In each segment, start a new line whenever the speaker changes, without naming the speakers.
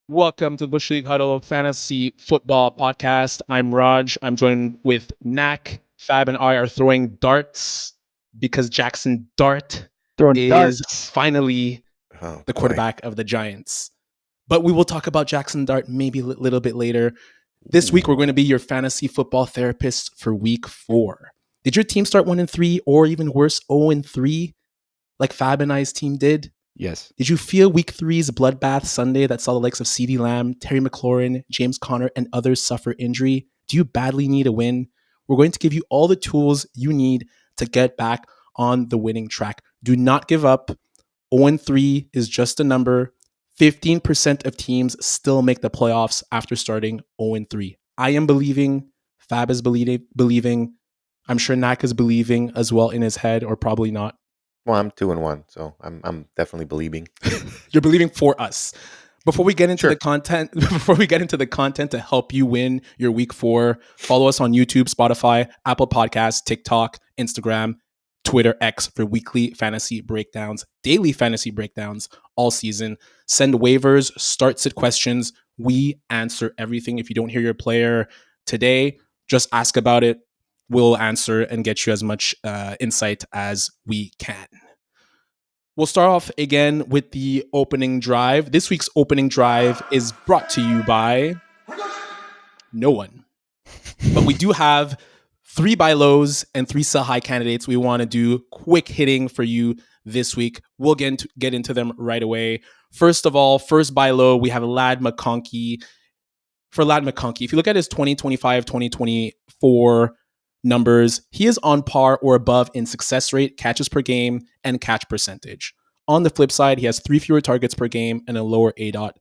Welcome to the Bush League Huddle Fantasy Football Podcast. I'm Raj. I'm joined with Knack. Fab and I are throwing darts because Jackson Dart
Throwing
is
darts.
finally
Oh
the
boy.
quarterback of the Giants. But we will talk about Jackson Dart maybe a little bit later. This week, we're going to be your fantasy football therapist for week 4. Did your team start 1-3 or even worse, 0-3 like Fab and I's team did?
Yes.
Did you feel week 3's bloodbath Sunday that saw the likes of CeeDee Lamb, Terry McLaurin, James Conner, and others suffer injury? Do you badly need a win? We're going to give you all the tools you need to get back on the winning track. Do not give up. 0-3 is just a number. 15% of teams still make the playoffs after starting 0-3. I am believing. Fab is believing. I'm sure Nak is believing as well in his head, or probably not.
Well, I'm 2-1, so I'm definitely believing.
You're believing for us. Before we get into
Sure.
the content, to help you win your week 4, follow us on YouTube, Spotify, Apple Podcasts, TikTok, Instagram, Twitter, X for weekly fantasy breakdowns, daily fantasy breakdowns all season. Send waivers, start sit questions. We answer everything. If you don't hear your player today, just ask about it. We'll answer and get you as much insight as we can. We'll start off again with the opening drive. This week's opening drive is brought to you by no one. But we do have 3 buy lows and 3 sell high candidates we want to do quick hitting for you this week. We'll get into them right away. First of all, first buy low, we have Ladd McConkey. For Ladd McConkey, if you look at his 2025, 2024 numbers, he is on par or above in success rate, catches per game, and catch percentage. On the flip side, he has 3 fewer targets per game and a lower ADOT.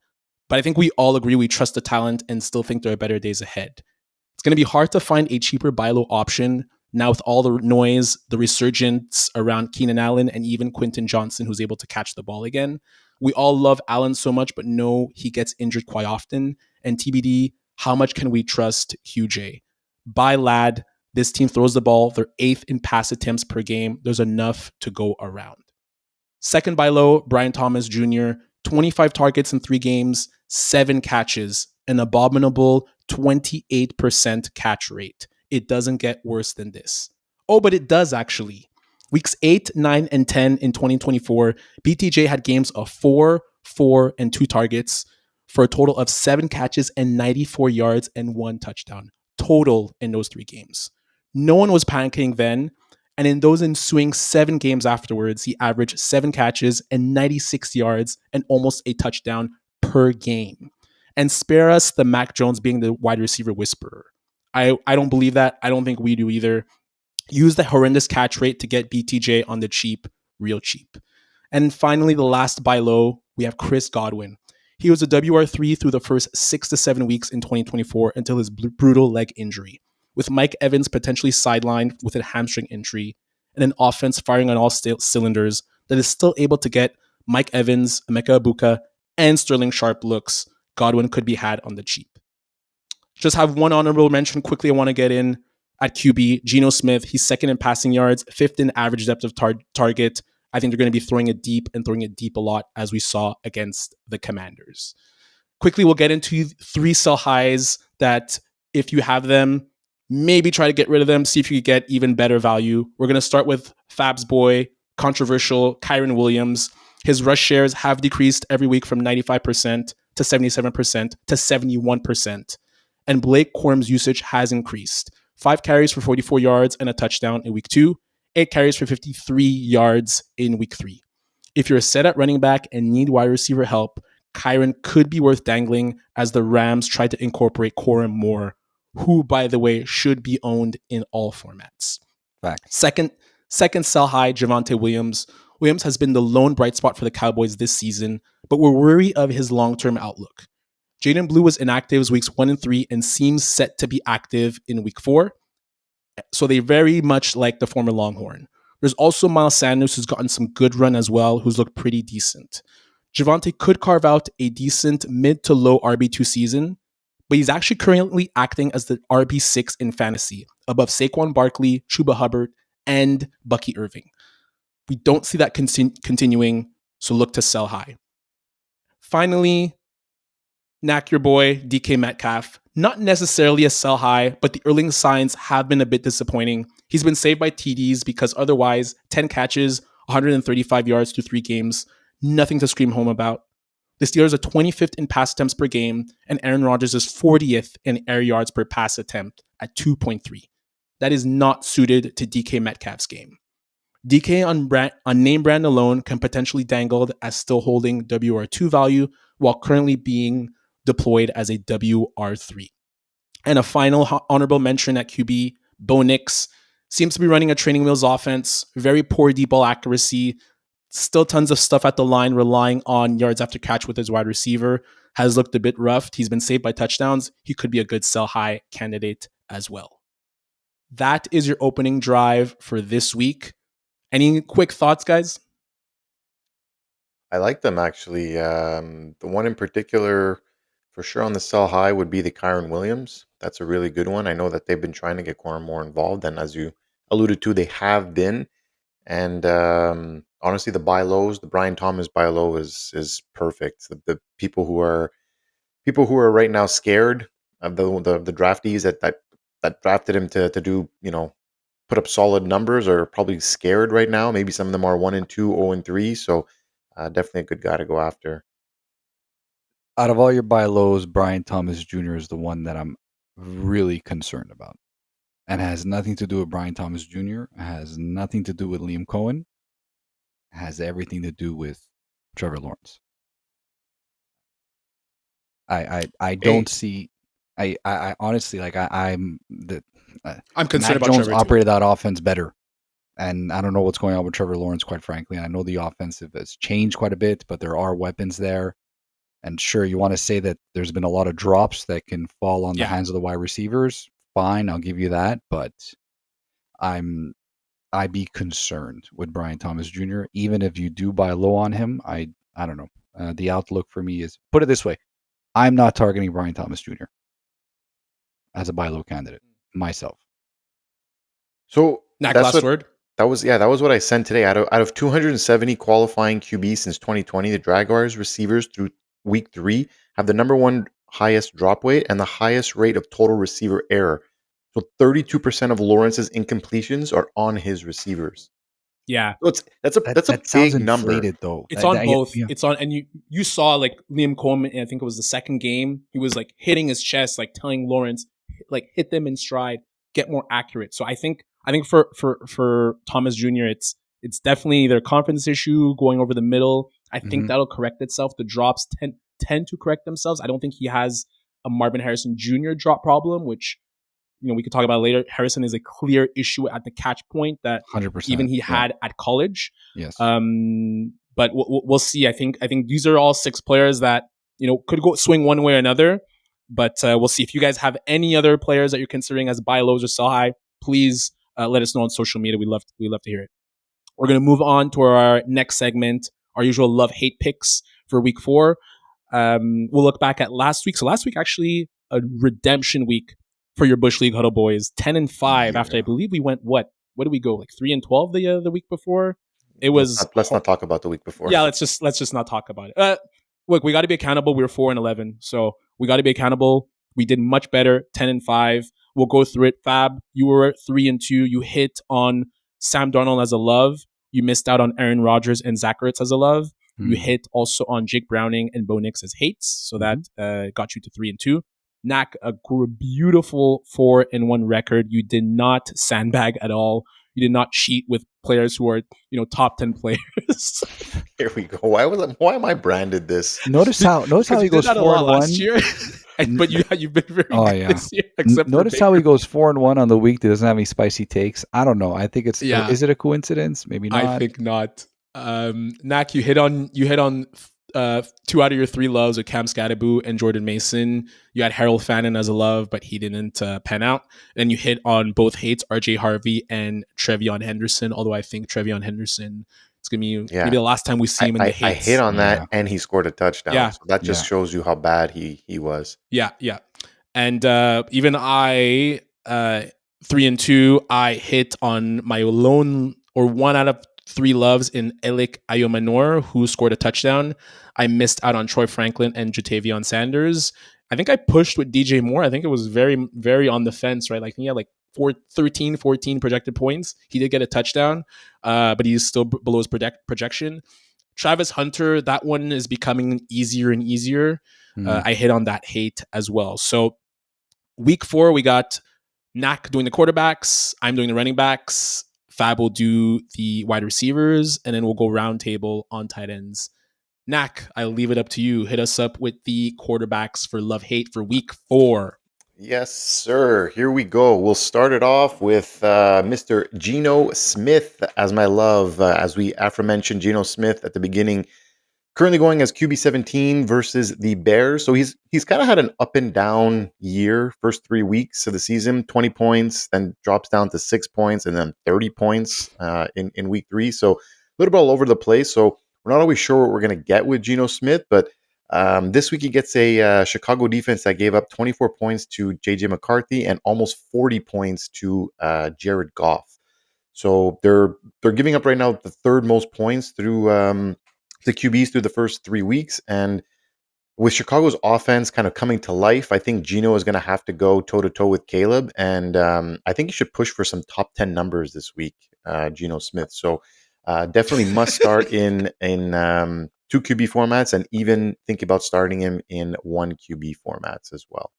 But I think we all agree we trust the talent and still think there are better days ahead. It's going to be hard to find a cheaper buy low option now with all the noise, the resurgence around Keenan Allen, and even Quinton Johnston, who's able to catch the ball again. We all love Allen so much, but know he gets injured quite often. And TBD, how much can we trust QJ? By Ladd, this team throws the ball. They're 8th in pass attempts per game. There's enough to go around. Second buy low, Brian Thomas Jr., 25 targets in 3 games, 7 catches, an abominable 28% catch rate. It doesn't get worse than this. Oh, but it does actually. Weeks 8, 9, and 10 in 2024, BTJ had games of 4, 4, and 2 targets for a total of 7 catches and 94 yards and 1 touchdown total in those 3 games. No one was panicking then. And in those ensuing 7 games afterwards, he averaged 7 catches and 96 yards and almost a touchdown per game. And spare us the Mac Jones being the wide receiver whisperer. I don't believe that. I don't think we do either. Use the horrendous catch rate to get BTJ on the cheap, real cheap. And finally, the last buy low, we have Chris Godwin. He was a WR3 through the first 6 to 7 weeks in 2024 until his brutal leg injury, with Mike Evans potentially sidelined with a hamstring injury and an offense firing on all cylinders that is still able to get Mike Evans, Emeka Ibuka, and Sterling Sharp looks. Godwin could be had on the cheap. Just have one honorable mention quickly I want to get in at QB, Geno Smith. He's 2nd in passing yards, 5th in average depth of target. I think they're going to be throwing it deep a lot, as we saw against the Commanders. Quickly, we'll get into 3 sell highs that if you have them, maybe try to get rid of them, see if you could get even better value. We're going to start with Fab's boy, controversial Kyren Williams. His rush shares have decreased every week from 95% to 77% to 71%. And Blake Corum's usage has increased. 5 carries for 44 yards and a touchdown in week 2, 8 carries for 53 yards in week 3. If you're set at running back and need wide receiver help, Kyren could be worth dangling as the Rams try to incorporate Corum more, who, by the way, should be owned in all formats.
Fact.
Second sell high, Javonte Williams. Williams has been the lone bright spot for the Cowboys this season, but we're wary of his long-term outlook. Jaden Blue was inactive weeks 1 and 3 and seems set to be active in week 4. So they very much like the former Longhorn. There's also Miles Sanders, who's gotten some good run as well, who's looked pretty decent. Javonte could carve out a decent mid to low RB2 season, but he's actually currently acting as the RB6 in fantasy, above Saquon Barkley, Chuba Hubbard, and Bucky Irving. We don't see that continuing, so look to sell high. Finally, Knack your boy, DK Metcalf. Not necessarily a sell high, but the early signs have been a bit disappointing. He's been saved by TDs because otherwise, 10 catches, 135 yards through 3 games, nothing to scream home about. The Steelers are 25th in pass attempts per game, and Aaron Rodgers is 40th in air yards per pass attempt at 2.3. That is not suited to DK Metcalf's game. DK on name brand alone can potentially dangled as still holding WR2 value while currently being deployed as a WR3. And a final honorable mention at QB, Bo Nix seems to be running a training wheels offense, very poor deep ball accuracy, still tons of stuff at the line relying on yards after catch with his wide receiver, has looked a bit rough. He's been saved by touchdowns. He could be a good sell high candidate as well. That is your opening drive for this week. Any quick thoughts, guys?
I like them actually. The one in particular, for sure, on the sell high would be the Kyren Williams. That's a really good one. I know that they've been trying to get more involved, and as you alluded to, they have been. And honestly, the buy lows, the Brian Thomas buy low is perfect. The people who are right now scared of the draftees that drafted him to do, put up solid numbers are probably scared right now. Maybe some of them are 1-2, 0-3. So definitely a good guy to go after.
Out of all your buy lows, Brian Thomas Jr. is the one that I'm really concerned about. And it has nothing to do with Brian Thomas Jr. It has nothing to do with Liam Cohen. It has everything to do with Trevor Lawrence. I don't see. I honestly I'm
concerned
Mac
about
Jones
Trevor
operated that offense better, and I don't know what's going on with Trevor Lawrence. Quite frankly, I know the offensive has changed quite a bit, but there are weapons there. And sure, you want to say that there's been a lot of drops that can fall on the hands of the wide receivers. Fine, I'll give you that, but I'd be concerned with Brian Thomas Jr. Even if you do buy low on him, I don't know. The outlook for me is, put it this way, I'm not targeting Brian Thomas Jr. as a buy low candidate myself.
So
Knack, last word.
That was what I sent today. Out of 270 qualifying QBs since 2020, the Jaguars receivers through week 3 have the number one highest drop weight and the highest rate of total receiver error. So 32% of Lawrence's incompletions are on his receivers.
Yeah,
so that's a big number.
Though
it's on both. Yeah. It's on, and you saw like Liam Coleman. I think it was the second game. He was like hitting his chest, like telling Lawrence, like hit them in stride, get more accurate. So I think for Thomas Jr. it's definitely their confidence issue going over the middle. I think that'll correct itself. The drops tend to correct themselves. I don't think he has a Marvin Harrison Jr. drop problem, which we could talk about later. Harrison is a clear issue at the catch point that
100%,
even he had at college.
Yes.
But we'll see. I think these are all 6 players that could go swing one way or another. But we'll see. If you guys have any other players that you're considering as buy lows or sell high, please let us know on social media. We love to hear it. We're going to move on to our next segment, our usual love-hate picks for week 4. We'll look back at last week. So last week, actually, a redemption week for your Bush League Huddle boys. 10-5 after I believe we went, what did we go? Like 3-12 the week before? It was...
Let's not talk about the week before.
Yeah, let's just not talk about it. Look, we got to be accountable. We were 4-11. So we got to be accountable. We did much better, 10-5. We'll go through it. Fab, you were 3-2. You hit on Sam Darnold as a love. You missed out on Aaron Rodgers and Zach Ertz as a love. You hit also on Jake Browning and Bo Nix as hates. So that got you to 3-2. Knack, a beautiful 4-1 record. You did not sandbag at all. You did not cheat with players who are, top 10 players.
Here we go. Why am I branded this?
Notice how he goes 4-1
last year. But you've been very good this year.
Notice how he goes 4-1 on the week that doesn't have any spicy takes. I don't know. I think it's is it a coincidence? Maybe not.
I think not. Knack, you hit on 2 out of your 3 loves with Cam Scadaboo and Jordan Mason. You had Harold Fannin as a love, but he didn't pan out. And you hit on both hates, RJ Harvey and Trevion Henderson, although I think Trevion Henderson, it's going to be maybe the last time we see him in the hates.
I hit on that, and he scored a touchdown.
Yeah.
So that just shows you how bad he was.
Yeah. And even I, 3-2, I hit on my lone, or 1 out of 3 loves in Elik Ayomanor, who scored a touchdown. I missed out on Troy Franklin and Jatavion Sanders. I think I pushed with DJ Moore. I think it was very, very on the fence, right? Like he had like 13, 14 projected points. He did get a touchdown, but he's still below his projection. Travis Hunter, that one is becoming easier and easier. I hit on that hate as well. So week 4, we got Knack doing the quarterbacks. I'm doing the running backs. Fab will do the wide receivers, and then we'll go round table on tight ends. Knack, I'll leave it up to you. Hit us up with the quarterbacks for love hate for week 4.
Yes, sir. Here we go. We'll start it off with Mr. Geno Smith as my love. As we aforementioned, Geno Smith at the beginning, currently going as QB17 versus the Bears. So he's kind of had an up and down year. First 3 weeks of the season, 20 points, then drops down to 6 points, and then 30 points in week 3. So a little bit all over the place. So we're not always sure what we're going to get with Geno Smith, but this week he gets a Chicago defense that gave up 24 points to J.J. McCarthy and almost 40 points to Jared Goff. So they're giving up right now the third most points through the QBs through the first 3 weeks. And with Chicago's offense kind of coming to life, I think Geno is going to have to go toe-to-toe with Caleb. And I think he should push for some top 10 numbers this week, Geno Smith. So definitely must start in 2 QB formats, and even think about starting him in 1 QB formats as well.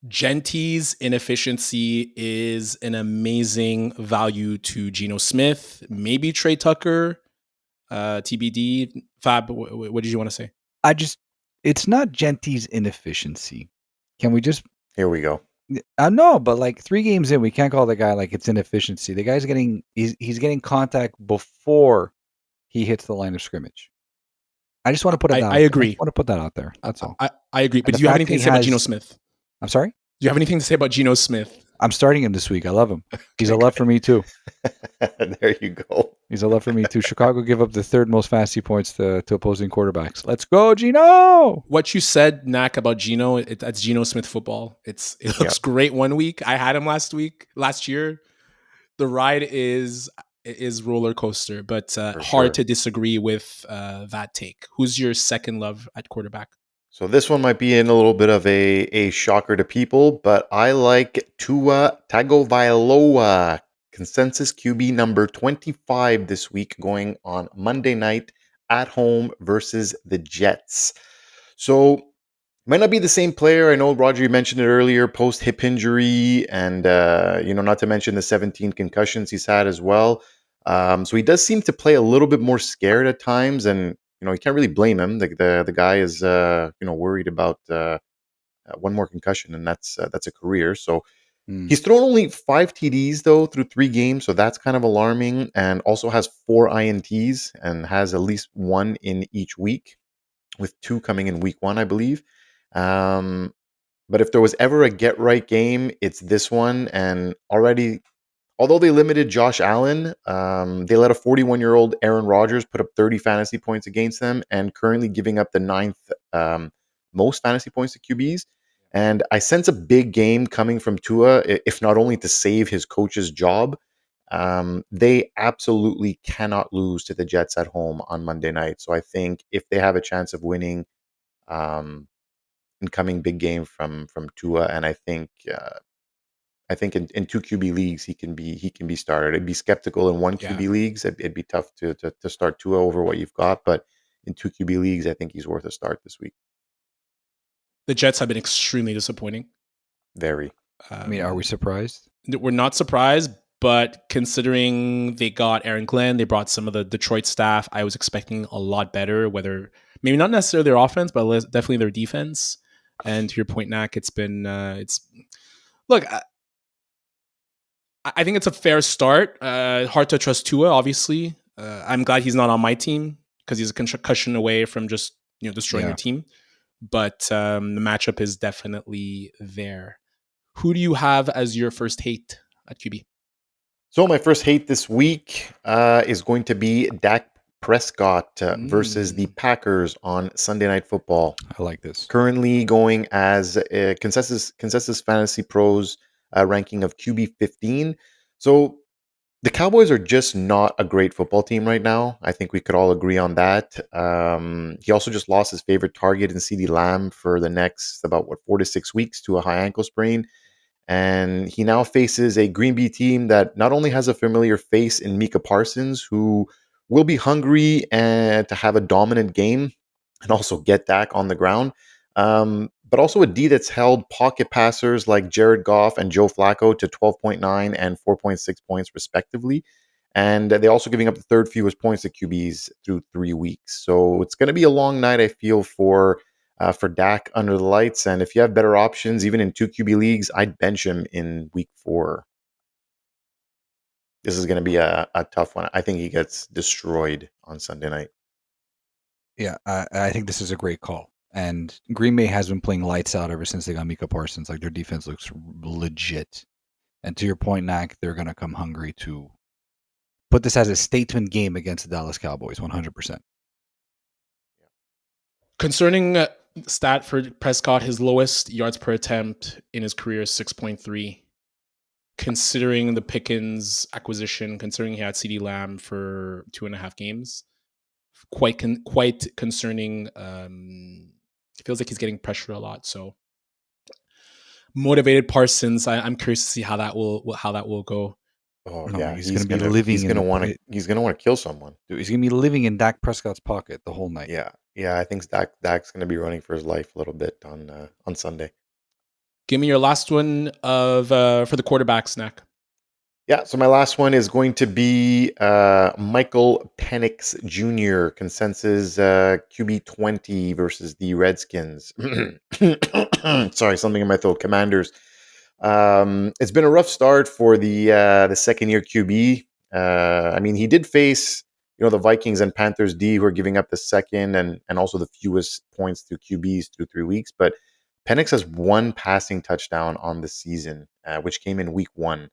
Genty's inefficiency is an amazing value to Geno Smith. Maybe Trey Tucker, TBD. Fab, what did you want to say?
It's not Genty's inefficiency. Can we just...
Here we go.
I know, but like 3 games in, we can't call the guy like it's inefficiency. The guy's he's getting contact before he hits the line of scrimmage. I just want to put it out.
I agree.
I want to put that out there. That's all.
I agree. But do you have anything to say about Geno Smith?
I'm sorry?
Do you have anything to say about Geno Smith?
I'm starting him this week. I love him. He's a love for me too.
There you go.
He's a love for me too. Chicago give up the 3rd most fantasy points to opposing quarterbacks. Let's go, Geno!
What you said, Knack, about Geno, that's Geno Smith football. It looks great 1 week. I had him last year. The ride is roller coaster, but hard to disagree with that take. Who's your second love at quarterback?
So this one might be in a little bit of a shocker to people, but I like Tua Tagovailoa, consensus QB number 25 this week, going on Monday night at home versus the Jets. So might not be the same player. I know, Roger, you mentioned it earlier, post-hip injury, and not to mention the 17 concussions he's had as well. So he does seem to play a little bit more scared at times, and you can't really blame him. The guy is worried about one more concussion, and that's a career. So he's thrown only 5 TDs though through 3 games, so that's kind of alarming. And also has 4 INTs and has at least 1 in each week, with 2 coming in week 1, I believe. But if there was ever a get right game, it's this one. And already, although they limited Josh Allen, they let a 41-year-old Aaron Rodgers put up 30 fantasy points against them, and currently giving up the 9th most fantasy points to QBs. And I sense a big game coming from Tua, if not only to save his coach's job. They absolutely cannot lose to the Jets at home on Monday night. So I think if they have a chance of winning, incoming big game from Tua, and I think in 2 QB leagues he can be started. I'd be skeptical in 1 QB leagues. It'd be tough to start Tua over what you've got, but in 2 QB leagues, I think he's worth a start this week.
The Jets have been extremely disappointing.
Very.
Are we surprised?
We're not surprised, but considering they got Aaron Glenn, they brought some of the Detroit staff, I was expecting a lot better, whether maybe not necessarily their offense, but definitely their defense. And to your point, Knack, it's been look, I think it's a fair start. Hard to trust Tua, obviously. I'm glad he's not on my team because he's a concussion away from just destroying your team. But the matchup is definitely there. Who do you have as your first hate at QB?
So my first hate this week is going to be Dak Prescott versus the Packers on Sunday Night Football.
I like this.
Currently going as a consensus Fantasy Pros ranking of QB 15. So The Cowboys are just not a great football team right now. I think we could all agree on that. He also just lost his favorite target in CeeDee Lamb for the next about 4 to 6 weeks to a high ankle sprain. And he now faces a Green Bay team that not only has a familiar face in Micah Parsons, who will be hungry and to have a dominant game and also get Dak on the ground, but also a D that's held pocket passers like Jared Goff and Joe Flacco to 12.9 and 4.6 points, respectively. And they're also giving up the third fewest points to QBs through 3 weeks. So it's going to be a long night, I feel, for Dak under the lights. And if you have better options, even in 2 QB leagues, I'd bench him in week 4. This is going to be a tough one. I think he gets destroyed on Sunday night.
Yeah, I think this is a great call. And Green Bay has been playing lights out ever since they got Micah Parsons. Like, their defense looks legit. And to your point, Nak, they're going to come hungry to put this as a statement game against the Dallas Cowboys, 100%.
Concerning stat for Prescott, his lowest yards per attempt in his career is 6.3. Considering the Pickens acquisition, considering he had CeeDee Lamb for 2.5 games, quite concerning. It feels like he's getting pressure a lot. So motivated Parsons. I'm curious to see how that will go.
Oh
No,
yeah,
he's going to be living.
He's gonna want to kill someone.
Dude, he's going to be living in Dak Prescott's pocket the whole night.
Yeah. I think Dak's going to be running for his life a little bit on Sunday.
Give me your last one of for the quarterback snack.
Yeah, so my last one is going to be Michael Penix Jr. consensus QB 20 versus the Redskins. Sorry, something in my throat. Commanders. It's been a rough start for the second year QB. I mean, he did face the Vikings and Panthers D, who are giving up the second and also the fewest points to QBs through 3 weeks. But Penix has one passing touchdown on the season, which came in week 1.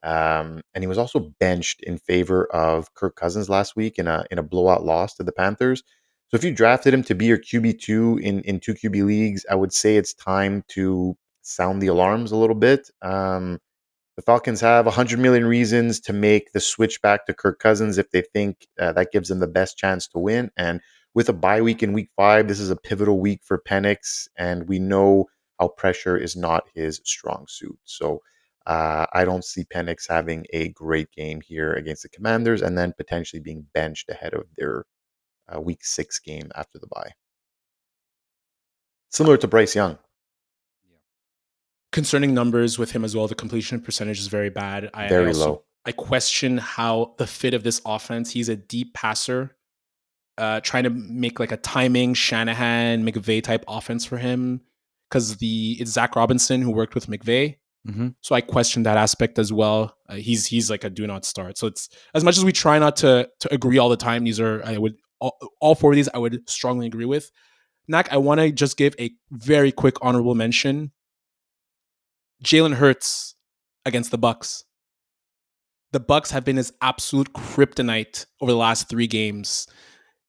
And he was also benched in favor of Kirk Cousins last week in a blowout loss to the Panthers. So if you drafted him to be your QB2 in 2 QB leagues, I would say it's time to sound the alarms a little bit. The Falcons have 100 million reasons to make the switch back to Kirk Cousins if they think that gives them the best chance to win. And with a bye week in week 5, this is a pivotal week for Penix, and we know how pressure is not his strong suit. So I don't see Penix having a great game here against the Commanders and then potentially being benched ahead of their week 6 game after the bye. Similar to Bryce Young.
Concerning numbers with him as well, the completion percentage is very bad.
Very low.
I question how the fit of this offense. He's a deep passer, trying to make like a timing Shanahan McVay type offense for him because it's Zach Robinson who worked with McVay.
Mm-hmm.
So I question that aspect as well. He's like a do not start. So it's as much as we try not to agree all the time. These are all 4 of these I would strongly agree with. Nak, I want to just give a very quick honorable mention. Jalen Hurts against the Bucks. The Bucks have been his absolute kryptonite over the last 3 games.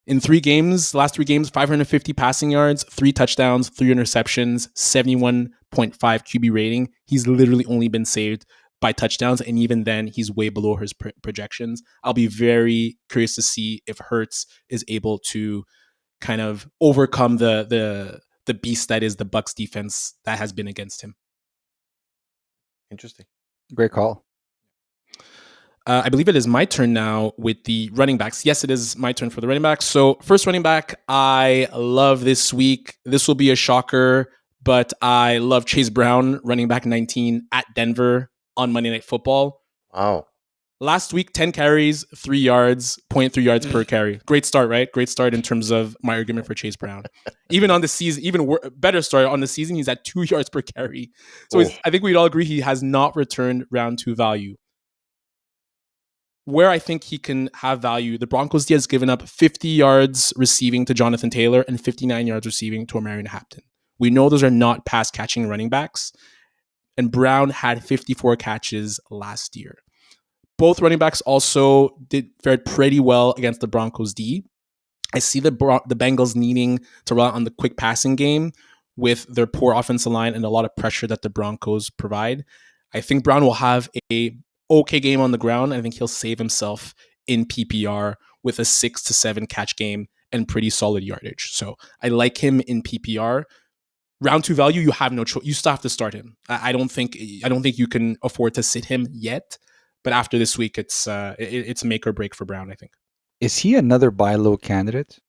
In 3 games, last 3 games, 550 passing yards, 3 touchdowns, 3 interceptions, 71.5 QB rating. He's literally only been saved by touchdowns, and even then, he's way below his projections. I'll be very curious to see if Hurts is able to kind of overcome the beast that is the Bucks defense that has been against him.
Interesting.
Great call.
I believe it is my turn now with the running backs. Yes, it is my turn for the running backs. So first running back, I love this week. This will be a shocker, but I love Chase Brown, running back 19 at Denver on Monday Night Football.
Wow.
Last week, 10 carries, 3 yards, 0.3 yards per carry. Great start, right? Great start in terms of my argument for Chase Brown. Even on the season, better start on the season, he's at 2 yards per carry. So I think we'd all agree he has not returned round 2 value. Where I think he can have value, the Broncos D has given up 50 yards receiving to Jonathan Taylor and 59 yards receiving to Omarion Hampton. We know those are not pass-catching running backs, and Brown had 54 catches last year. Both running backs also fared pretty well against the Broncos D. I see the Bengals needing to rely on the quick passing game with their poor offensive line and a lot of pressure that the Broncos provide. I think Brown will have a okay game on the ground. I think he'll save himself in PPR with a 6 to 7 catch game and pretty solid yardage. So I like him in PPR. Round 2 value, you have no choice. You still have to start him. I don't think you can afford to sit him yet. But after this week, it's make or break for Brown, I think.
Is he another buy low candidate?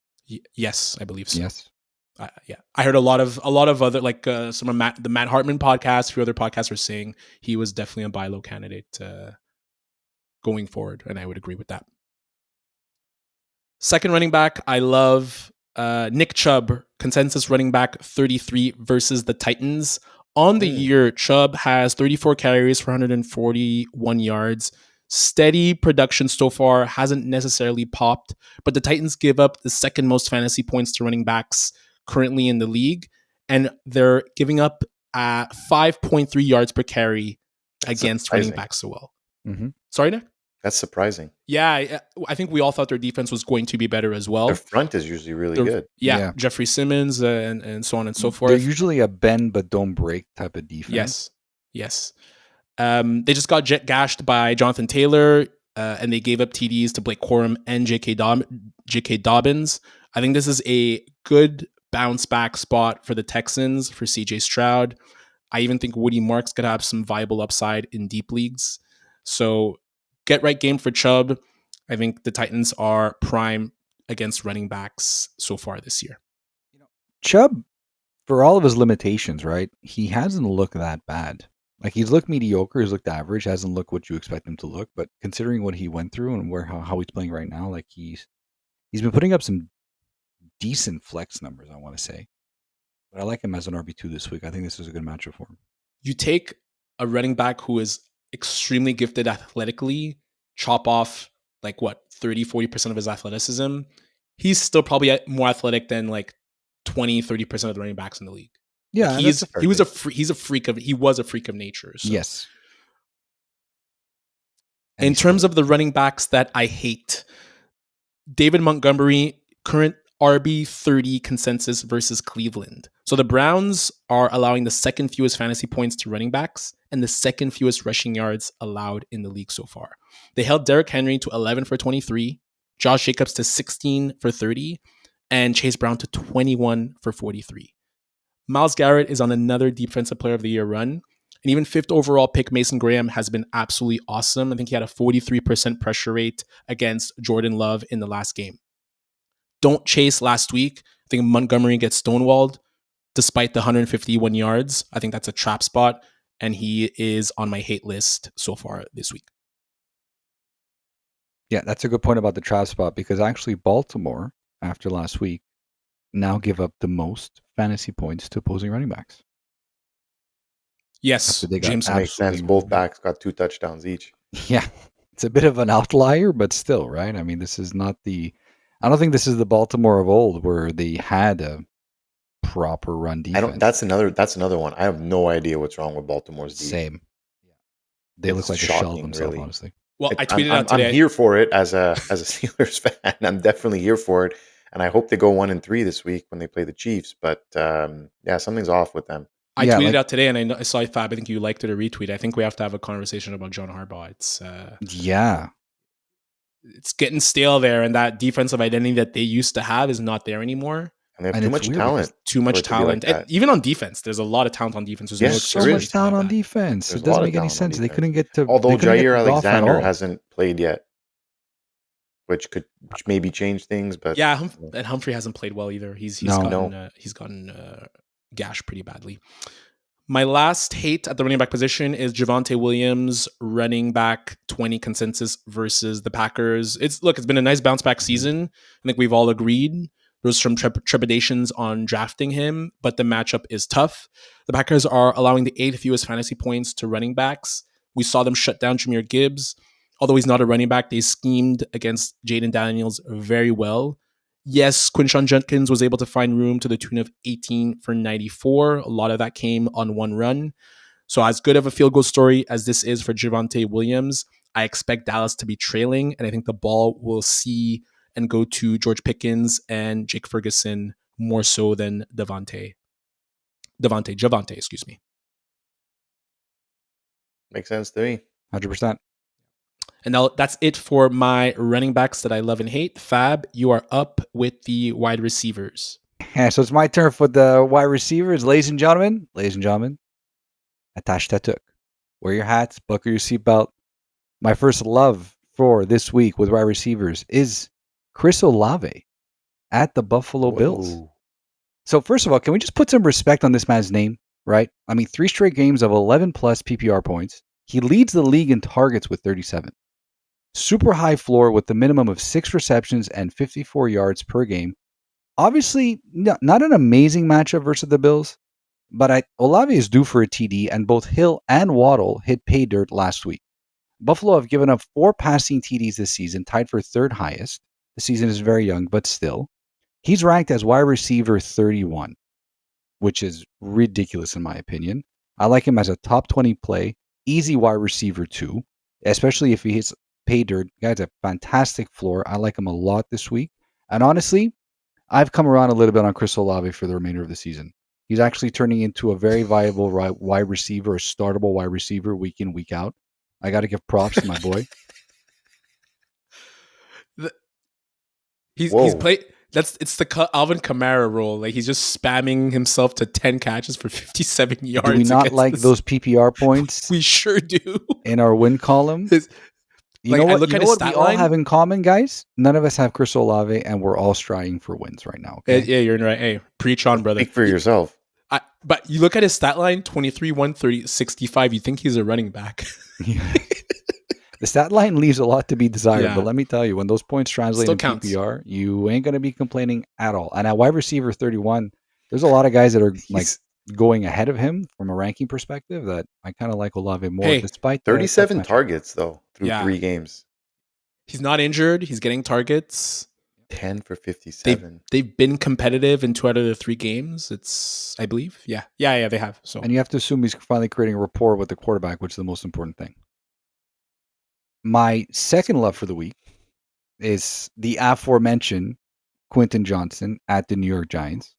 Yes, I believe so.
Yes.
Yeah, I heard a lot of other some of the Matt Hartman podcast, a few other podcasts were saying he was definitely a buy low candidate going forward, and I would agree with that. Second running back, I love Nick Chubb, consensus running back 33 versus the Titans. On the year, Chubb has 34 carries for 141 yards. Steady production so far, hasn't necessarily popped, but the Titans give up the second most fantasy points to running backs currently in the league, and they're giving up 5.3 yards per carry against running backs so well.
Mm-hmm.
Sorry, Nick?
That's surprising.
Yeah, I think we all thought their defense was going to be better as well.
Their front is usually really good.
Yeah, Jeffrey Simmons and so on and so forth.
They're usually a bend but don't break type of defense.
Yes. They just got gashed by Jonathan Taylor, and they gave up TDs to Blake Corum and J.K. Dobbins. I think this is a good bounce back spot for the Texans, for C.J. Stroud. I even think Woody Marks could have some viable upside in deep leagues. So get right game for Chubb. I think the Titans are prime against running backs so far this year.
Chubb, for all of his limitations, right? He hasn't looked that bad. Like, he's looked mediocre, he's looked average, hasn't looked what you expect him to look. But considering what he went through and how he's playing right now, like he's been putting up some decent flex numbers, I want to say. But I like him as an RB2 this week. I think this is a good matchup for him.
You take a running back who is extremely gifted athletically, chop off 30-40% of his athleticism. He's still probably more athletic than 20-30% of the running backs in the league.
Yeah,
he was a freak of nature. So.
Yes.
In terms of the running backs that I hate, David Montgomery, current RB 30 consensus versus Cleveland. So the Browns are allowing the second fewest fantasy points to running backs and the second fewest rushing yards allowed in the league so far. They held Derrick Henry to 11 for 23, Josh Jacobs to 16 for 30, and Chase Brown to 21 for 43. Myles Garrett is on another Defensive Player of the Year run. And even fifth overall pick Mason Graham has been absolutely awesome. I think he had a 43% pressure rate against Jordan Love in the last game. Don't chase last week. I think Montgomery gets stonewalled despite the 151 yards. I think that's a trap spot, and he is on my hate list so far this week.
Yeah, that's a good point about the trap spot, because actually Baltimore, after last week, now give up the most fantasy points to opposing running backs.
Yes,
James makes sense. Both backs got 2 touchdowns each.
Yeah, it's a bit of an outlier, but still, right? I mean, this is not I don't think this is the Baltimore of old where they had a proper run defense.
That's another one. I have no idea what's wrong with Baltimore's defense.
Same. They look like a shell of themselves, honestly.
Well, I tweeted out today.
I'm here for it as a Steelers fan. I'm definitely here for it, and I hope they go 1-3 this week when they play the Chiefs. But something's off with them.
I tweeted out today, and I saw Fab. I think you liked it or retweet. I think we have to have a conversation about John Harbaugh. It's getting stale there, and that defensive identity that they used to have is not there anymore.
And they have too much talent.
Too much talent. Even on defense, there's a lot of talent on defense.
There's so much talent on defense. It doesn't make any sense. They couldn't get to.
Although Jair Alexander hasn't played yet, which could maybe change things. But
and Humphrey hasn't played well either. He's gotten gashed pretty badly. My last hate at the running back position is Javonte Williams, running back 20 consensus versus the Packers. It's been a nice bounce back season. I think we've all agreed. There's some trepidations on drafting him, but the matchup is tough. The Packers are allowing the 8th fewest fantasy points to running backs. We saw them shut down Jahmyr Gibbs. Although he's not a running back, they schemed against Jaden Daniels very well. Yes, Quinton Jenkins was able to find room to the tune of 18 for 94. A lot of that came on one run. So as good of a field goal story as this is for Javonte Williams, I expect Dallas to be trailing, and I think the ball will see and go to George Pickens and Jake Ferguson more so than Javonte, excuse me.
Makes sense to me.
100%.
And now that's it for my running backs that I love and hate. Fab, you are up with the wide receivers.
Yeah, so it's my turn for the wide receivers. Ladies and gentlemen, attach tatuk. Wear your hats, buckle your seatbelt. My first love for this week with wide receivers is Chris Olave at the Buffalo Bills. So first of all, can we just put some respect on this man's name, right? I mean, 3 straight games of 11 plus PPR points. He leads the league in targets with 37. Super high floor with the minimum of 6 receptions and 54 yards per game. Obviously, not an amazing matchup versus the Bills, but Olave is due for a TD, and both Hill and Waddle hit pay dirt last week. Buffalo have given up 4 passing TDs this season, tied for 3rd highest. The season is very young, but still. He's ranked as wide receiver 31, which is ridiculous in my opinion. I like him as a top 20 play, easy wide receiver 2, especially if he hits pay dirt. Guy's a fantastic floor. I like him a lot this week. And honestly, I've come around a little bit on Chris Olave for the remainder of the season. He's actually turning into a very viable wide receiver, a startable wide receiver week in, week out. I got to give props to my boy.
He's played. It's the Alvin Kamara role. Like he's just spamming himself to 10 catches for 57 yards.
Do we not like those PPR points?
We sure do.
In our win column. You know what?
Look
you
at
know
his
what we
stat
all
line?
have in common, guys? None of us have Chris Olave, and we're all striving for wins right now. Okay?
Yeah, you're right. Hey, preach on, brother.
Speak for yourself.
But you look at his stat line, 23, 130, 65. You think he's a running back.
The stat line leaves a lot to be desired,
Yeah.
but let me tell you, when those points translate
Still
in
counts.
PPR, you ain't going to be complaining at all. And at wide receiver 31, there's a lot of guys that are like going ahead of him from a ranking perspective that I kind of like Olave more,
Hey,
despite the
37
tough matchup.
targets, though, through
Yeah.
3 games.
He's not injured. He's getting targets.
10 for 57.
They've been competitive in 2 out of the 3 games. It's, I believe. Yeah, they have. So
And you have to assume he's finally creating a rapport with the quarterback, which is the most important thing. My second love for the week is the aforementioned Quinton Johnston at the New York Giants.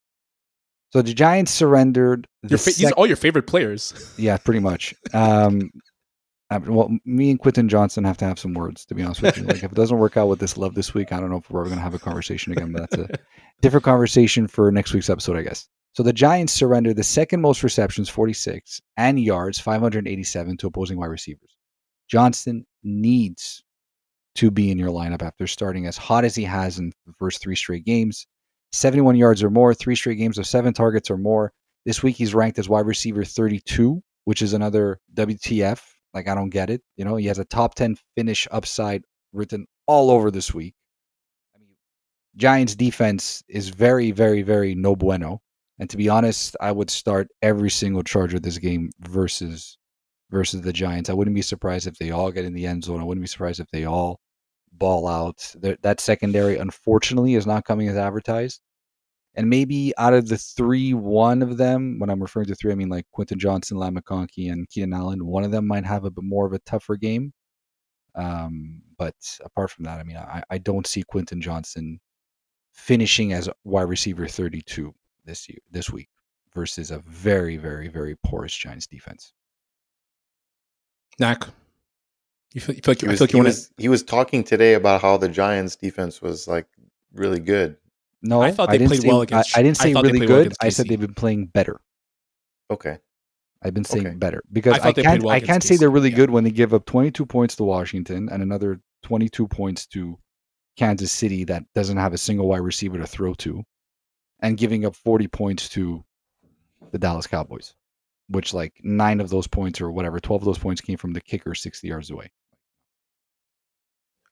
So the Giants surrendered.
these are all your favorite players.
Yeah, pretty much. Well, me and Quinton Johnston have to have some words, to be honest with you. Like, if it doesn't work out with this love this week, I don't know if we're ever going to have a conversation again, but that's a different conversation for next week's episode, I guess. So the Giants surrendered the second most receptions, 46, and yards, 587, to opposing wide receivers. Johnston needs to be in your lineup after starting as hot as he has in the first 3 straight games. 71 yards or more, 3 straight games of 7 targets or more. This week he's ranked as wide receiver 32, which is another WTF. Like, I don't get it. You know, he has a top 10 finish upside written all over this week. I mean, Giants defense is very, very, very no bueno. And to be honest, I would start every single Charger this game versus the Giants. I wouldn't be surprised if they all get in the end zone. I wouldn't be surprised if they all ball out. That secondary, unfortunately, is not coming as advertised. And maybe out of the 3, one of them, when I'm referring to 3, I mean like Quinton Johnston, Lam McConkey, and Keenan Allen, one of them might have a bit more of a tougher game. But apart from that, I mean, I don't see Quinton Johnston finishing as wide receiver 32 this week versus a very, very, very porous Giants defense.
Knack. You feel like you want to.
He was talking today about how the Giants defense was like really good.
No,
I thought they played well against.
I didn't say
thought they
really
played well
good.
against
I said
KC.
they've been playing better.
Okay.
I've been saying
Okay.
better because
I thought they played well
I
against
can't say they're
KC,
really
yeah.
good when they give up 22 points to Washington and another 22 points to Kansas City that doesn't have a single wide receiver to throw to, and giving up 40 points to the Dallas Cowboys, which like 9 of those points or whatever, 12 of those points came from the kicker 60 yards away.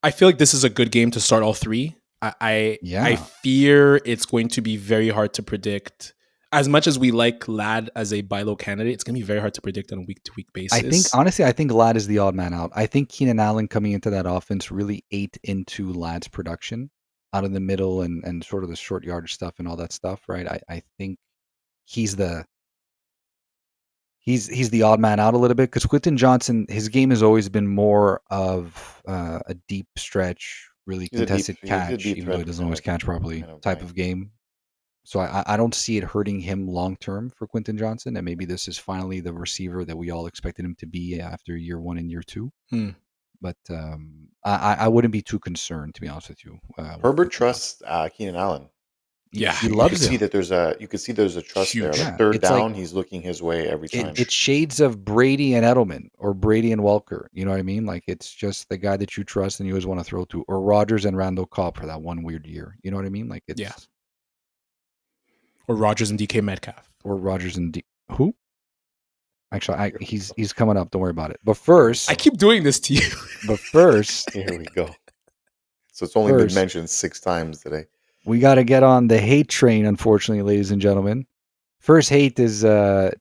I feel like this is a good game to start all 3. I fear it's going to be very hard to predict. As much as we like Ladd as a buy low candidate, it's going to be very hard to predict on a week-to-week basis.
I think Ladd is the odd man out. I think Keenan Allen coming into that offense really ate into Ladd's production out of the middle and sort of the short yardage stuff and all that stuff, right? I think he's the odd man out a little bit because Quinton Johnston, his game has always been more of a deep stretch, really contested catch, even though he doesn't always catch properly type of game. So I don't see it hurting him long term for Quinton Johnston, and maybe this is finally the receiver that we all expected him to be after year 1 and year 2. But I wouldn't be too concerned, to be honest with you.
Herbert trusts Keenan Allen.
Yeah,
he
You
loves
could see
him.
that there's a trust there.
Huge.
Like
Yeah,
third
it's like
down, he's looking his way every time.
it's shades of Brady and Edelman or Brady and Welker. You know what I mean? Like it's just the guy that you trust and you always want to throw to, or Rodgers and Randall Cobb for that one weird year. You know what I mean? Like it's
Yeah. Or Rodgers and DK Metcalf.
or Rodgers and who? Actually, he's coming up. Don't worry about it. But first,
I keep doing this to you.
Here we go. So it's only been mentioned 6 times today.
we got to get on the hate train. Unfortunately, ladies and gentlemen, first hate is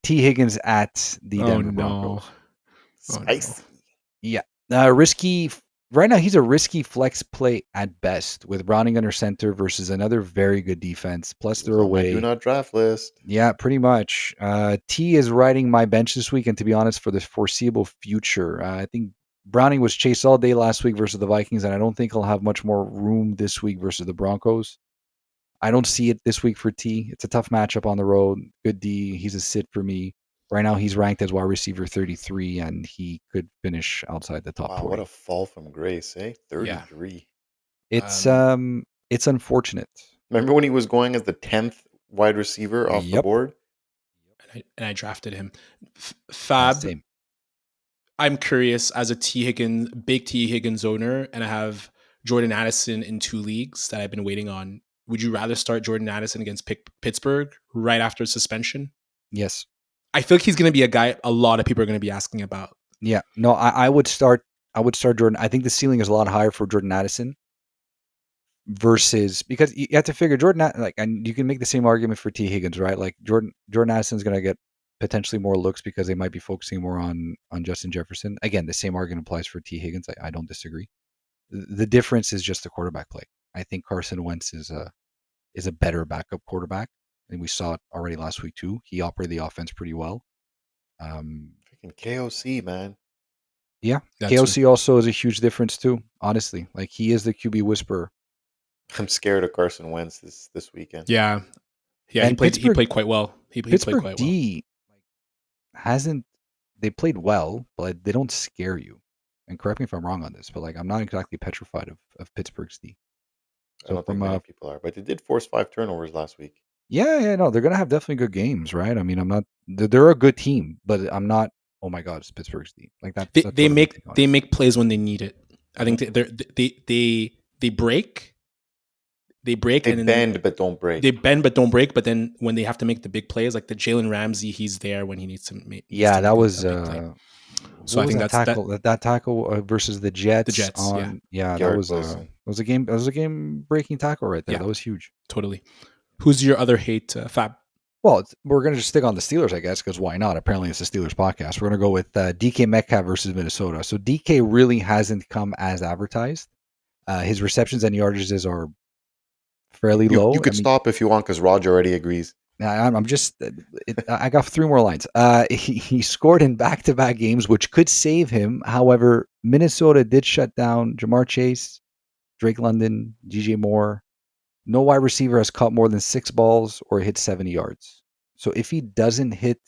T. Higgins at the Denver Broncos.
Spicy.
Yeah, risky. Right now, he's a risky flex play at best with Browning under center versus another very good defense. Plus,
He
they're
was on my
away.
do not draft list.
Yeah, pretty much. T is riding my bench this week, and to be honest, for the foreseeable future, I think Browning was chased all day last week versus the Vikings, and I don't think he'll have much more room this week versus the Broncos. I don't see it this week for T. It's a tough matchup on the road. Good D. He's a sit for me. Right now, he's ranked as wide receiver 33, and he could finish outside the top
Wow,
40.
what a fall from grace, eh? 33.
Yeah.
It's unfortunate.
Remember when he was going as the 10th wide receiver off the
Yep.
board?
And I drafted him. Fab.
Same.
I'm curious as a big T Higgins owner, and I have Jordan Addison in 2 leagues that I've been waiting on. Would you rather start Jordan Addison against Pittsburgh right after suspension?
Yes.
I feel like he's going to be a guy a lot of people are going to be asking about.
Yeah. No, I would start Jordan. I think the ceiling is a lot higher for Jordan Addison versus, because you have to figure and you can make the same argument for T Higgins, right? Like Jordan Addison's going to get potentially more looks because they might be focusing more on Justin Jefferson. Again, the same argument applies for T Higgins. I don't disagree. The difference is just the quarterback play. I think Carson Wentz is a better backup quarterback, and we saw it already last week too. He operated the offense pretty well.
Freaking KOC, man.
Yeah, KOC also is a huge difference too. Honestly, like he is the QB whisperer.
I'm scared of Carson Wentz this weekend.
Yeah.
And
he played quite well. He played
Pittsburgh
quite
D hasn't. They played well, but they don't scare you. And correct me if I'm wrong on this, but like I'm not exactly petrified of Pittsburgh's D.
I don't think many people are, but they did force 5 turnovers last week.
Yeah, no, they're gonna have definitely good games, right? I mean, I'm not. They're a good team, but I'm not. Oh my God, it's Pittsburgh's D. Like that.
They make plays when they need it. I think they break. They break.
They
and
bend but don't break.
They bend but don't break. But then when they have to make the big plays, like the Jalen Ramsey, he's there when he needs to make.
Yeah, that was.
So I think
that tackle versus the Jets.
The Jets,
yeah,
Garrett
that was a game. That was a game breaking tackle right there.
Yeah.
That was huge.
Totally. Who's your other hate, Fab?
Well, we're going to just stick on the Steelers, I guess, because why not? Apparently, it's a Steelers podcast. We're going to go with DK Metcalf versus Minnesota. So DK really hasn't come as advertised. His receptions and yardages are fairly low.
You could stop if you want, because Roger already agrees.
I'm just. I got 3 more lines. He scored in back-to-back games, which could save him. However, Minnesota did shut down Jamar Chase, Drake London, DJ Moore. No wide receiver has caught more than 6 balls or hit 70 yards. So if he doesn't hit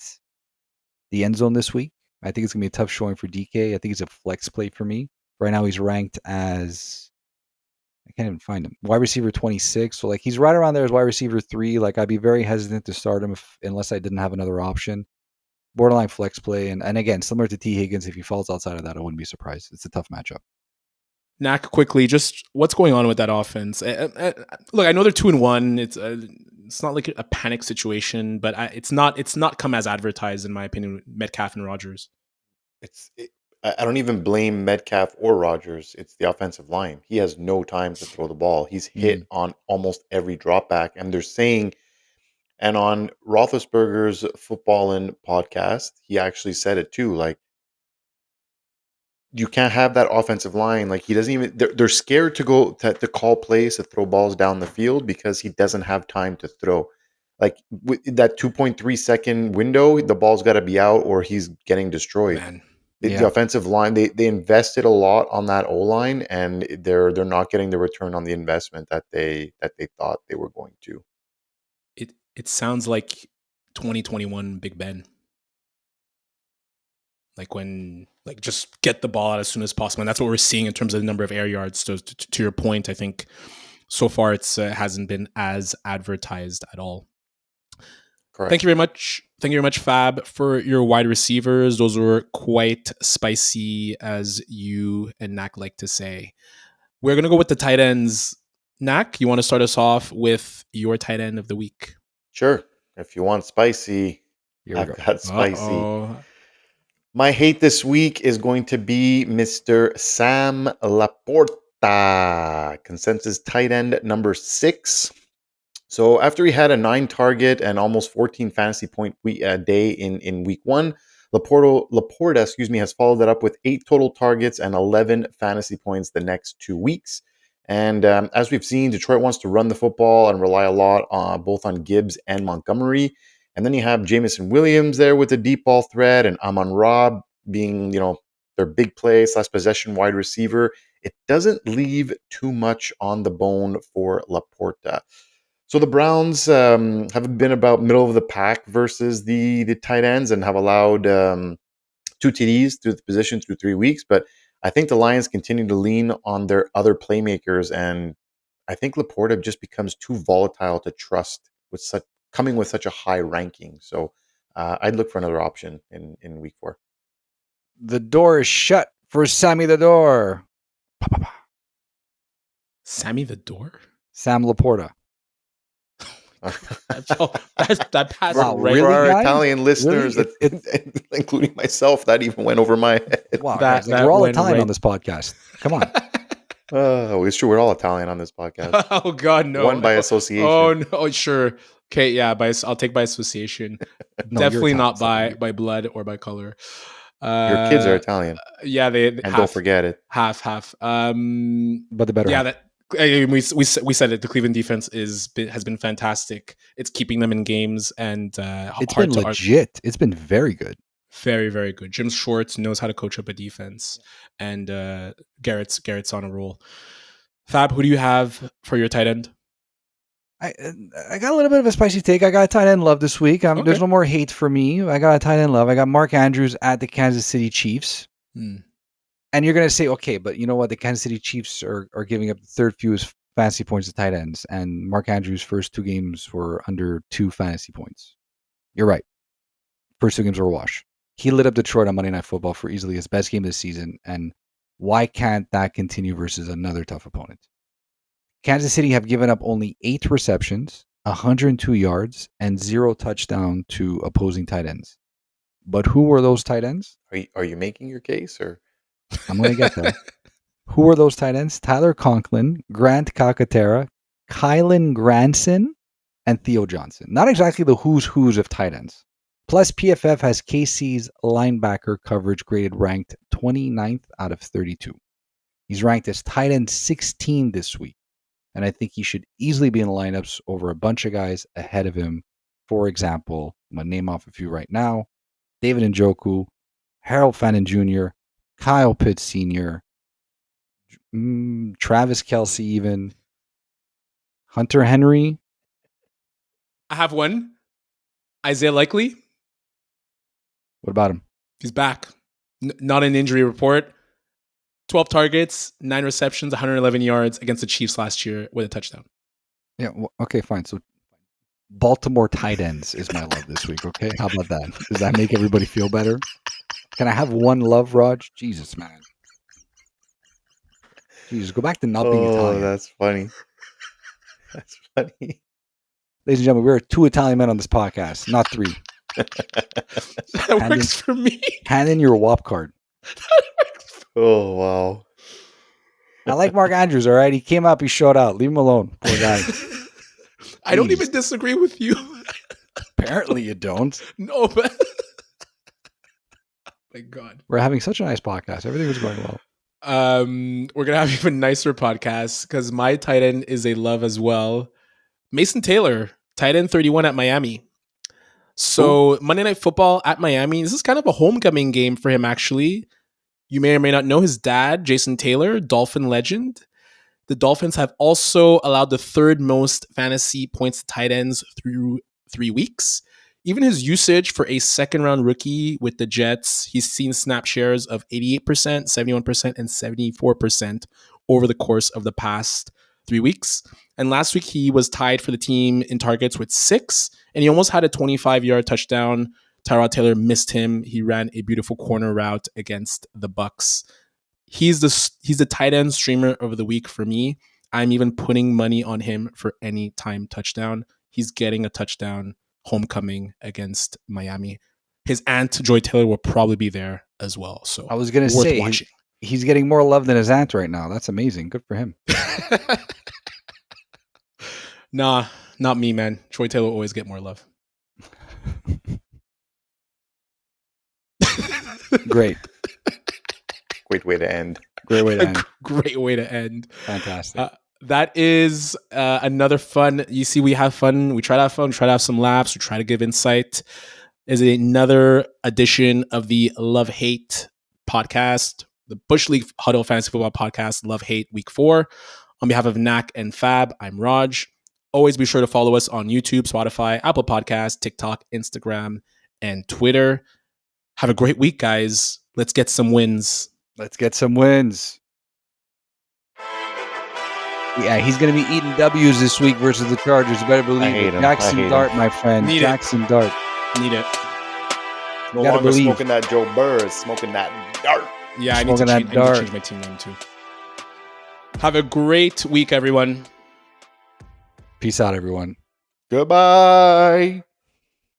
the end zone this week, I think it's going to be a tough showing for DK. I think it's a flex play for me. Right now he's ranked as, I can't even find him, wide receiver 26. So like he's right around there as wide receiver 3. Like I'd be very hesitant to start him unless I didn't have another option. Borderline flex play. And again, similar to T. Higgins, if he falls outside of that, I wouldn't be surprised. It's a tough matchup.
Knack, quickly, just what's going on with that offense? Look, I know they're 2-1. It's not like a panic situation, but it's not come as advertised in my opinion. Metcalf and Rodgers.
I don't even blame Metcalf or Rodgers. It's the offensive line. He has no time to throw the ball. He's hit on almost every drop back, and they're saying. And on Roethlisberger's Footballin' podcast, he actually said it too. Like, you can't have that offensive line. Like, he doesn't even. They're scared to go to call plays to throw balls down the field because he doesn't have time to throw. Like with that 2.3 second window, the ball's got to be out or he's getting destroyed.
Man.
The offensive line, they invested a lot on that O line, and they're not getting the return on the investment that they thought they were going to.
It sounds like 2021 Big Ben. Like when Like, just get the ball out as soon as possible. And that's what we're seeing in terms of the number of air yards. So to your point, I think so far it's hasn't been as advertised at all.
Correct.
Thank you very much. Thank you very much, Fab, for your wide receivers. Those were quite spicy, as you and Nak like to say. We're going to go with the tight ends. Nak, you want to start us off with your tight end of the week?
Sure. If you want spicy, I've got spicy.
Uh-oh.
My hate this week is going to be Mr. Sam LaPorta, consensus tight end number 6. So after he had a 9 target and almost 14 fantasy point day in week 1, LaPorta, has followed that up with 8 total targets and 11 fantasy points the next 2 weeks. And as we've seen, Detroit wants to run the football and rely a lot both on Gibbs and Montgomery. And then you have Jameson Williams there with the deep ball threat, and Amon-Ra being, their big play / possession wide receiver. It doesn't leave too much on the bone for LaPorta. So the Browns have been about middle of the pack versus the tight ends and have allowed 2 TDs through the position through 3 weeks. But I think the Lions continue to lean on their other playmakers, and I think LaPorta just becomes too volatile to trust coming with such a high ranking. So I'd look for another option in week 4.
The door is shut for Sammy the Door.
Sammy the Door?
Sam LaPorta.
that passed
Wow,
right.
really,
For our
guys?
Italian listeners,
Really?
including myself, that even went over my head.
Wow,
That-
guys,
that
we're all
went
Italian
right-
on this podcast. Come on.
Oh, it's true. We're all Italian on this podcast.
Oh God, no!
One by association.
Oh no, sure. Okay, yeah, I'll take by association.
No, you're
Definitely not
Italian.
by blood or by color.
Your kids are Italian,
Yeah, they
and
half,
don't forget it.
half.
But the better
Yeah,
half.
we said it. The Cleveland defense has been fantastic. It's keeping them in games, and
It's
hard
been
to
legit. It's been very good.
very, very good. Jim Schwartz knows how to coach up a defense, and Garrett's on a roll. Fab, who do you have for your tight end?
I got a little bit of a spicy take. I got a tight end love this week.
Okay.
There's no more hate for me. I got a tight end love. I got Mark Andrews at the Kansas City Chiefs. And you're going to say, okay, but you know what? The Kansas City Chiefs are giving up the third fewest fantasy points to tight ends. And Mark Andrews' first 2 games were under 2 fantasy points. You're right. First 2 games were a wash. He lit up Detroit on Monday Night Football for easily his best game of the season. And why can't that continue versus another tough opponent? Kansas City have given up only 8 receptions, 102 yards, and 0 touchdown to opposing tight ends. But who were those tight ends?
Are you making your case, or
I'm going to get there. Who were those tight ends? Tyler Conklin, Grant Calcaterra, Kylen Granson, and Theo Johnson. Not exactly the who's of tight ends. Plus, PFF has KC's linebacker coverage graded ranked 29th out of 32. He's ranked as tight end 16 this week. And I think he should easily be in the lineups over a bunch of guys ahead of him. For example, I'm going to name off a few right now. David Njoku, Harold Fannin Jr., Kyle Pitts Sr., Travis Kelce even, Hunter Henry.
I have one. Isaiah Likely.
What about him?
He's back. Not an injury report. 12 targets, 9 receptions, 111 yards against the Chiefs last year with a touchdown.
Yeah, okay, fine. So Baltimore tight ends is my love this week, okay? How about that? Does that make everybody feel better? Can I have one love, Raj? Jesus, man. Jesus, go back to not being Italian.
that's funny. That's funny.
Ladies and gentlemen, we're 2 Italian men on this podcast, not 3.
That works for me.
Hand in your WAP card.
Oh, wow.
I like Mark Andrews, all right? He came up, he showed out. Leave him alone. Poor guy.
I don't
Please.
even disagree with you.
Apparently you don't.
No, but my God.
We're having such a nice podcast. Everything was going well.
We're gonna have even nicer podcasts because my tight end is a love as well. Mason Taylor, tight end 31 at Miami. So Monday Night Football at Miami. This is kind of a homecoming game for him, actually. You may or may not know his dad, Jason Taylor, Dolphin legend. The Dolphins have also allowed the 3rd most fantasy points to tight ends through 3 weeks. even his usage for a second round rookie with the Jets, he's seen snap shares of 88%, 71%, and 74% over the course of the past 3 weeks. And last week, he was tied for the team in targets with 6, and he almost had a 25-yard touchdown. Tyrod Taylor missed him. He ran a beautiful corner route against the Bucks. He's the tight end streamer of the week for me. I'm even putting money on him for any time touchdown. He's getting a touchdown homecoming against Miami. His aunt, Joy Taylor, will probably be there as well. So
I was going to say, he's getting more love than his aunt right now. That's amazing. Good for him.
Nah, not me, man. Troy Taylor will always get more love.
Great.
Great way to end.
Great way to end.
Great way to end.
Fantastic.
That is another fun. You see, we have fun. We try to have fun. We try to have some laughs. We try to give insight. Is another edition of the Love Hate podcast, the Bush League Huddle Fantasy Football Podcast, Love Hate Week 4. On behalf of Nak and Fab, I'm Raj. Always be sure to follow us on YouTube, Spotify, Apple Podcasts, TikTok, Instagram, and Twitter. Have a great week, guys. Let's get some wins.
Let's get some wins. Yeah, he's going to be eating W's this week versus the Chargers. You better believe it. Jackson Dart, my friend. Jackson Dart.
Need it.
No longer smoking that Joe Burr, smoking that dart.
Yeah, I need to change my team name too. Have a great week, everyone.
Peace out, everyone.
Goodbye.